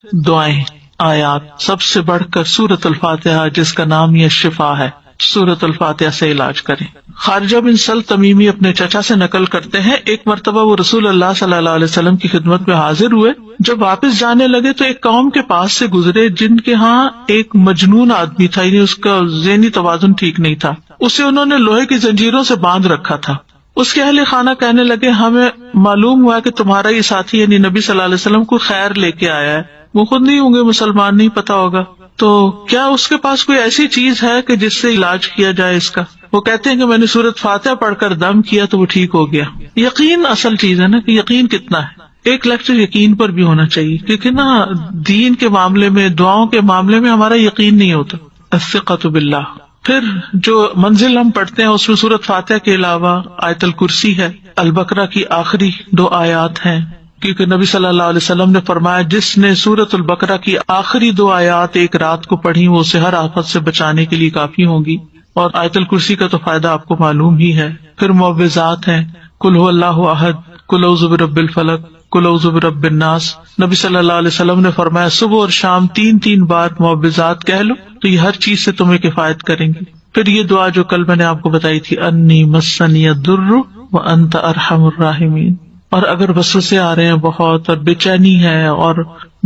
دعائیں آیات سب سے بڑھ کر سورۃ الفاتحہ جس کا نام یہ شفا ہے، سورۃ الفاتحہ سے علاج کریں۔ خارجہ بن سل تمیمی اپنے چچا سے نقل کرتے ہیں، ایک مرتبہ وہ رسول اللہ صلی اللہ علیہ وسلم کی خدمت میں حاضر ہوئے۔ جب واپس جانے لگے تو ایک قوم کے پاس سے گزرے جن کے ہاں ایک مجنون آدمی تھا، یعنی اس کا ذہنی توازن ٹھیک نہیں تھا۔ اسے انہوں نے لوہے کی زنجیروں سے باندھ رکھا تھا۔ اس کے اہل خانہ کہنے لگے، ہمیں معلوم ہوا کہ تمہارا یہ ساتھی یعنی نبی صلی اللہ علیہ وسلم کو خیر لے کے آیا ہے، وہ خود نہیں ہوں گے مسلمان، نہیں پتا ہوگا، تو کیا اس کے پاس کوئی ایسی چیز ہے کہ جس سے علاج کیا جائے اس کا؟ وہ کہتے ہیں کہ میں نے سورۃ فاتحہ پڑھ کر دم کیا تو وہ ٹھیک ہو گیا۔ یقین اصل چیز ہے نا، کہ یقین کتنا ہے۔ ایک لیکچر یقین پر بھی ہونا چاہیے، کیونکہ نا دین کے معاملے میں، دعاؤں کے معاملے میں ہمارا یقین نہیں ہوتا۔ الثقۃ باللہ۔ پھر جو منزل ہم پڑھتے ہیں اس میں سورۃ فاتحہ کے علاوہ آیت الکرسی ہے، البقرہ کی آخری 2 آیات ہیں، کیونکہ نبی صلی اللہ علیہ وسلم نے فرمایا جس نے سورۃ البقرہ کی آخری 2 آیات ایک رات کو پڑھی وہ اسے ہر آفت سے بچانے کے لیے کافی ہوں گی، اور آیت الکرسی کا تو فائدہ آپ کو معلوم ہی ہے۔ پھر معوذات ہیں، قل هو اللہ احد، قل اعوذ برب الفلق، قل اعوذ برب الناس۔ نبی صلی اللہ علیہ وسلم نے فرمایا صبح اور شام 3 بار معوذات کہہ لو تو یہ ہر چیز سے تمہیں کفایت کریں گی۔ پھر یہ دعا جو کل میں نے آپ کو بتائی تھی، انی مسنی الضر وانت ارحم الراحمین۔ اور اگر وسوسے آ رہے ہیں بہت اور بے چینی ہے اور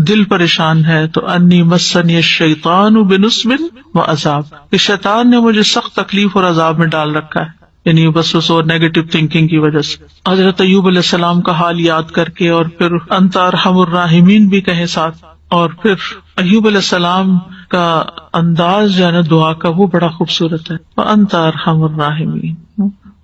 دل پریشان ہے تو انی مسنی الشیطان بنصب وعذاب، کہ شیطان نے مجھے سخت تکلیف اور عذاب میں ڈال رکھا ہے، یعنی وسوسوں اور نیگیٹو تھنکنگ کی وجہ سے۔ حضرت ایوب علیہ السلام کا حال یاد کر کے اور پھر انت ارحم الراحمین بھی کہیں ساتھ، اور پھر ایوب علیہ السلام کا انداز جو ہے نا دعا کا وہ بڑا خوبصورت ہے، وانت ارحم الراحمین،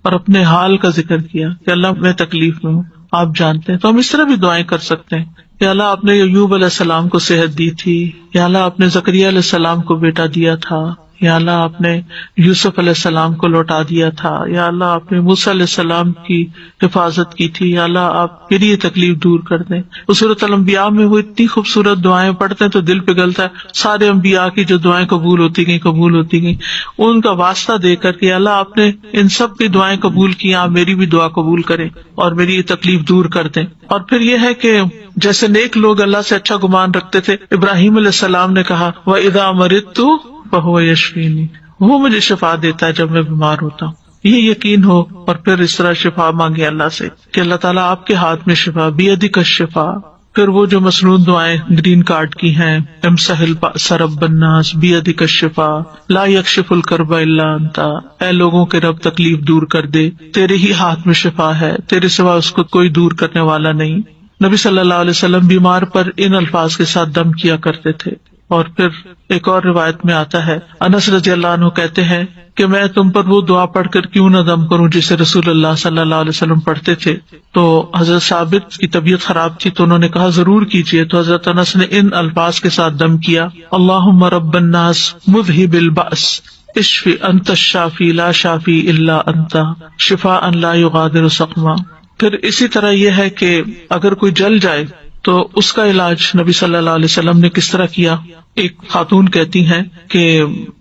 اور اپنے حال کا ذکر کیا کہ اللہ میں تکلیف میں ہوں، آپ جانتے ہیں۔ تو ہم اس طرح بھی دعائیں کر سکتے ہیں، یا اللہ آپ نے ایوب علیہ السلام کو صحت دی تھی، یا اللہ آپ نے زکریا علیہ السلام کو بیٹا دیا تھا، یا اللہ آپ نے یوسف علیہ السلام کو لوٹا دیا تھا، یا اللہ آپ نے موسیٰ علیہ السلام کی حفاظت کی تھی، یا اللہ آپ میری یہ تکلیف دور کر دیں۔ سورۃ الانبیاء میں وہ اتنی خوبصورت دعائیں پڑھتے ہیں تو دل پگھلتا ہے، سارے انبیاء کی جو دعائیں قبول ہوتی گئیں ان کا واسطہ دے کر کہ اللہ آپ نے ان سب کی دعائیں قبول کی، آپ میری بھی دعا قبول کریں اور میری یہ تکلیف دور کر دیں۔ اور پھر یہ ہے کہ جیسے نیک لوگ اللہ سے اچھا گمان رکھتے تھے، ابراہیم علیہ السلام نے کہا وَإِذَا مَرِضْتُ فَهُوَ يَشْفِينِ، وہ مجھے شفا دیتا ہے جب میں بیمار ہوتا ہوں۔ یہ یقین ہو اور پھر اس طرح شفا مانگے اللہ سے کہ اللہ تعالیٰ آپ کے ہاتھ میں شفا، بِيَدِكَ الشِّفَاء۔ پھر وہ جو مسنون دعائیں گرین کارڈ کی ہیں، امسح البأس رب الناس بِيَدِكَ الشِّفَاء لا يكشف الكرب الا انت، اے لوگوں کے رب تکلیف دور کر دے، تیرے ہی ہاتھ میں شفا ہے، تیرے سوا اس کو کوئی دور کرنے والا نہیں۔ نبی صلی اللہ علیہ وسلم بیمار پر ان الفاظ کے ساتھ دم کیا کرتے تھے۔ اور پھر ایک اور روایت میں آتا ہے، انس رضی اللہ عنہ کہتے ہیں کہ میں تم پر وہ دعا پڑھ کر کیوں نہ دم کروں جسے رسول اللہ صلی اللہ علیہ وسلم پڑھتے تھے۔ تو حضرت ثابت کی طبیعت خراب تھی تو انہوں نے کہا ضرور کیجیے، تو حضرت انس نے ان الفاظ کے ساتھ دم کیا، اللہم رب الناس مذہب البأس اشف انت الشافی لا شافی الا انت شفاء لا یغادر سقما۔ پھر اسی طرح یہ ہے کہ اگر کوئی جل جائے تو اس کا علاج نبی صلی اللہ علیہ وسلم نے کس طرح کیا۔ ایک خاتون کہتی ہیں کہ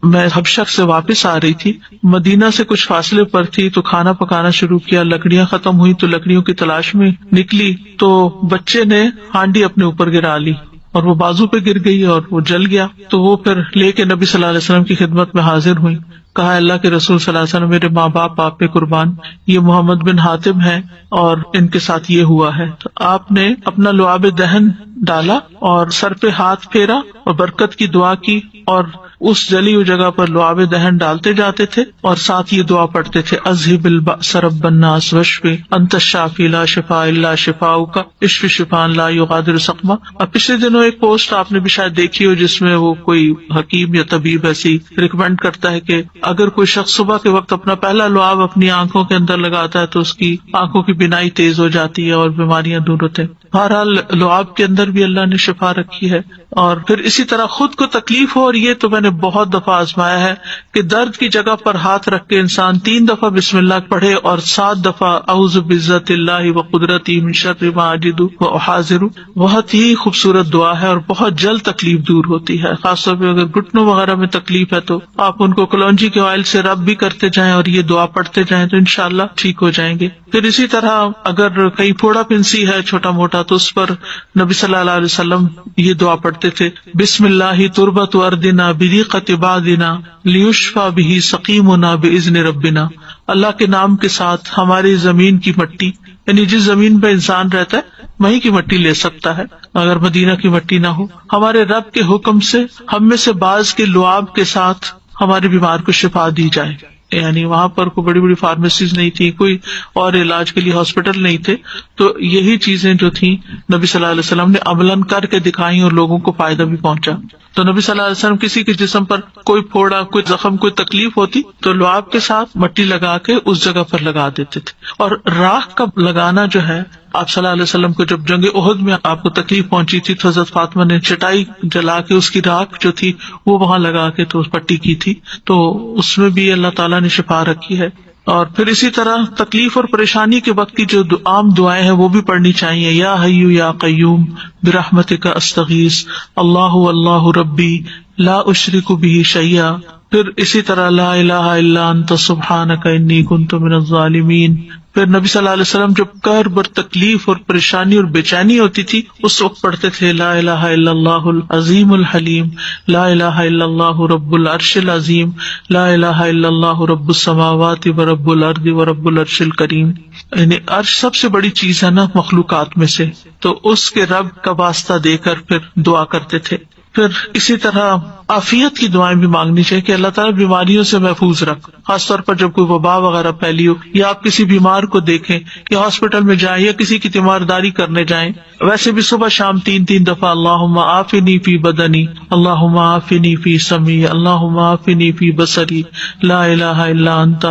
میں حبشہ سے واپس آ رہی تھی، مدینہ سے کچھ فاصلے پر تھی، تو کھانا پکانا شروع کیا، لکڑیاں ختم ہوئی تو لکڑیوں کی تلاش میں نکلی تو بچے نے ہانڈی اپنے اوپر گرا لی اور وہ بازو پہ گر گئی اور وہ جل گیا۔ تو وہ پھر لے کے نبی صلی اللہ علیہ وسلم کی خدمت میں حاضر ہوئی، کہا اللہ کے رسول صلی اللہ علیہ وسلم میرے ماں باپ آپ پہ قربان، یہ محمد بن حاتم ہیں اور ان کے ساتھ یہ ہوا ہے۔ تو آپ نے اپنا لعاب دہن ڈالا اور سر پہ ہاتھ پھیرا اور برکت کی دعا کی، اور اس جلی ہوئی جگہ پر لعاب دہن ڈالتے جاتے تھے اور ساتھ یہ دعا پڑھتے تھے، اذہب البأس رب الناس واشف انت الشافی لا شفاء الا شفاؤک اشف شفاء لا یغادر سقما۔ اور پچھلے دنوں ایک پوسٹ آپ نے بھی شاید دیکھی ہو جس میں وہ کوئی حکیم یا طبیب ایسی ریکمینڈ کرتا ہے کہ اگر کوئی شخص صبح کے وقت اپنا پہلا لعاب اپنی آنکھوں کے اندر لگاتا ہے تو اس کی آنکھوں کی بینائی تیز ہو جاتی ہے اور بیماریاں دور ہوتے ہیں۔ بہرحال لعاب کے اندر بھی اللہ نے شفا رکھی ہے۔ اور پھر اسی طرح خود کو تکلیف ہو، اور یہ تو میں نے بہت دفعہ آزمایا ہے کہ درد کی جگہ پر ہاتھ رکھ کے انسان 3 دفعہ بسم اللہ پڑھے اور 7 دفعہ اعوذ بعزت اللہ وقدرتی من شر ما اجد واحاذر۔ بہت ہی خوبصورت دعا ہے اور بہت جلد تکلیف دور ہوتی ہے، خاص طور پہ اگر گھٹنوں وغیرہ میں تکلیف ہے تو آپ ان کو کلونجی کے آئل سے رب بھی کرتے جائیں اور یہ دعا پڑھتے جائیں تو انشاءاللہ ٹھیک ہو جائیں گے۔ پھر اسی طرح اگر کہیں پھوڑا پھنسی ہے چھوٹا موٹا تو اس پر نبی صلی اللہ علیہ وسلم یہ دعا پڑھتے پڑھتے تھے بسم اللہ تربت اردنا بریقت بعدنا لیشفى به سقیمنا باذن ربنا. اللہ کے نام کے ساتھ ہماری زمین کی مٹی، یعنی جس زمین پہ انسان رہتا ہے وہیں کی مٹی لے سکتا ہے اگر مدینہ کی مٹی نہ ہو. ہمارے رب کے حکم سے ہم میں سے بعض کے لعاب کے ساتھ ہمارے بیمار کو شفا دی جائے. یعنی وہاں پر کوئی بڑی بڑی فارمیسیز نہیں تھی، کوئی اور علاج کے لیے ہاسپٹل نہیں تھے، تو یہی چیزیں جو تھیں نبی صلی اللہ علیہ وسلم نے عملاً کر کے دکھائی اور لوگوں کو فائدہ بھی پہنچا. تو نبی صلی اللہ علیہ وسلم کسی کے جسم پر کوئی پھوڑا، کوئی زخم، کوئی تکلیف ہوتی تو لعاب کے ساتھ مٹی لگا کے اس جگہ پر لگا دیتے تھے. اور راکھ کا لگانا جو ہے، آپ صلی اللہ علیہ وسلم کو جب جنگ احد میں آپ کو تکلیف پہنچی تھی تو حضرت فاطمہ نے چٹائی جلا کے اس کی راکھ جو تھی وہ وہاں لگا کے تو پٹی کی تھی، تو اس میں بھی اللہ تعالیٰ نے شفا رکھی ہے. اور پھر اسی طرح تکلیف اور پریشانی کے وقت کی جو عام دعائیں ہیں وہ بھی پڑھنی چاہیے. یا حی یا قیوم برحمتک استغیث اللہ اللہ ربی لا اشرک بہ شیئا. پھر اسی طرح لا الہ الا انت سبحانک انی کنت من الظالمین. پھر نبی صلی اللہ علیہ وسلم جب کرب اور تکلیف اور پریشانی اور بے چینی ہوتی تھی اس وقت پڑھتے تھے لا الہ الا اللہ العظیم الحلیم لا الہ الا اللہ رب العرش العظیم لا الہ الا اللہ رب السماوات و رب الارض و رب العرش الکریم. یعنی عرش سب سے بڑی چیز ہے نا مخلوقات میں سے، تو اس کے رب کا واسطہ دے کر پھر دعا کرتے تھے. پھر اسی طرح عافیت کی دعائیں بھی مانگنی چاہیے کہ اللہ تعالیٰ بیماریوں سے محفوظ رکھ، خاص طور پر جب کوئی وبا وغیرہ پھیلی ہو یا آپ کسی بیمار کو دیکھیں کہ ہاسپٹل میں جائیں یا کسی کی تیمارداری کرنے جائیں. ویسے بھی صبح شام 3 دفعہ اللہم عافنی فی بدنی اللہم عافنی فی سمعی اللہم عافنی فی بصری لا الہ الا انت.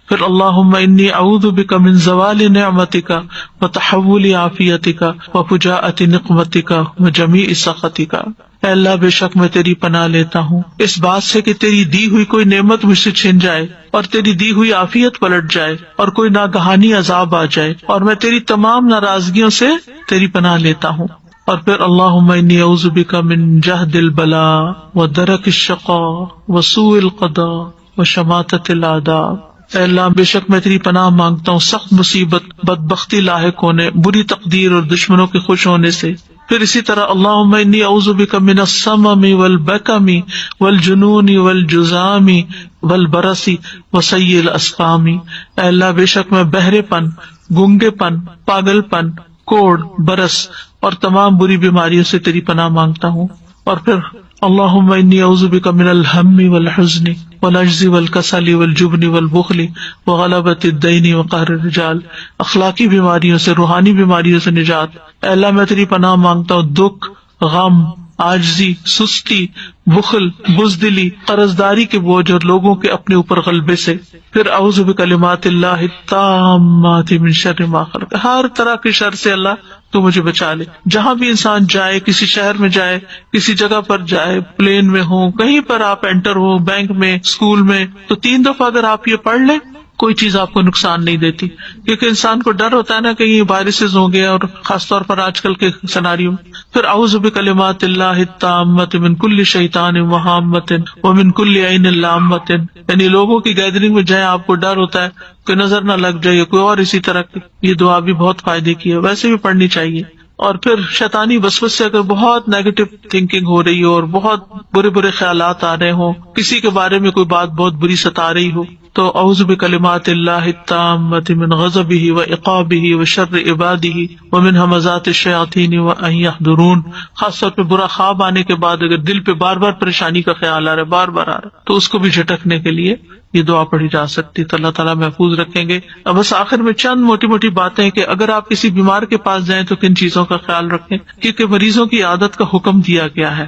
پھر اللہم انی اعوذ بک من زوال نعمتک وتحول عافیتک وفجاءۃ نقمتک وجمیع سخطک. اے اللہ بے شک میں تیری پناہ لیتا ہوں اس بات سے کہ تیری دی ہوئی کوئی نعمت مجھ سے چھن جائے اور تیری دی ہوئی عافیت پلٹ جائے اور کوئی ناگہانی عذاب آ جائے، اور میں تیری تمام ناراضگیوں سے تیری پناہ لیتا ہوں. اور پھر اللہم انی اعوذ بک من جہد البلاء ودرک الشقاء وسوء القضاء وشماتۃ الاعداء. اے اللہ بے شک میں تیری پناہ مانگتا ہوں سخت مصیبت، بدبختی لاحق ہونے، بری تقدیر اور دشمنوں کے خوش ہونے سے. پھر اسی طرح اللہم انی اعوذ بک من السمم والبکم والجنون والجذام والبرص وسیء الاسقام. اے اللہ بے شک میں بہرے پن، گونگے پن، پاگل پن، کوڑ، برس اور تمام بری بیماریوں سے تیری پناہ مانگتا ہوں. اور پھر اللہم انی اعوذ بک من الہم والحزن والعجز والکسل والجبن والبخل وغلبۃ الدین وقہر الرجال. اخلاقی بیماریوں سے، روحانی بیماریوں سے نجات. اے اللہ میں تیری پناہ مانگتا ہوں دکھ، غم، عاجزی، سستی، بخل، بزدلی، قرضداری کے بوجھ اور لوگوں کے اپنے اوپر غلبے سے. پھر اعوذ بکلمات اللہ التامات من شر ما خلق. ہر طرح کے شر سے اللہ تو مجھے بچا لے. جہاں بھی انسان جائے، کسی شہر میں جائے، کسی جگہ پر جائے، پلین میں ہو، کہیں پر آپ انٹر ہو، بینک میں، اسکول میں، تو 3 دفعہ اگر آپ یہ پڑھ لیں کوئی چیز آپ کو نقصان نہیں دیتی. کیونکہ انسان کو ڈر ہوتا ہے نا کہیں وائرسز ہوں گے، اور خاص طور پر آج کل کے سیناریو میں. پھر اعوذ بکلمات اللہ التامات من کل شیطان وہامۃ ومن کل عین لامۃ. یعنی لوگوں کی گیدرنگ میں جائیں، آپ کو ڈر ہوتا ہے کہ نظر نہ لگ جائے، کوئی اور اسی طرح کی. یہ دعا بھی بہت فائدے کی ہے، ویسے بھی پڑھنی چاہیے. اور پھر شیطانی وسوسے سے اگر بہت نیگیٹو تھنکنگ ہو رہی ہو اور بہت برے برے خیالات آ رہے ہوں، کسی کے بارے میں کوئی بات بہت بری ستا رہی ہو، تو اعوذ بکلمات اللہ التامات من غضبہ وعقابہ وشر عبادہ ومن ھمزات الشیاطین وان یحضرون. خاص طور پہ برا خواب آنے کے بعد اگر دل پہ بار بار پریشانی کا خیال آ رہا ہے، بار بار آ رہا ہے، تو اس کو بھی جھٹکنے کے لیے یہ دعا پڑھی جا سکتی. تو اللہ تعالیٰ محفوظ رکھیں گے. اب بس آخر میں چند موٹی موٹی باتیں کہ اگر آپ کسی بیمار کے پاس جائیں تو کن چیزوں کا خیال رکھیں، کیونکہ مریضوں کی عادت کا حکم دیا گیا ہے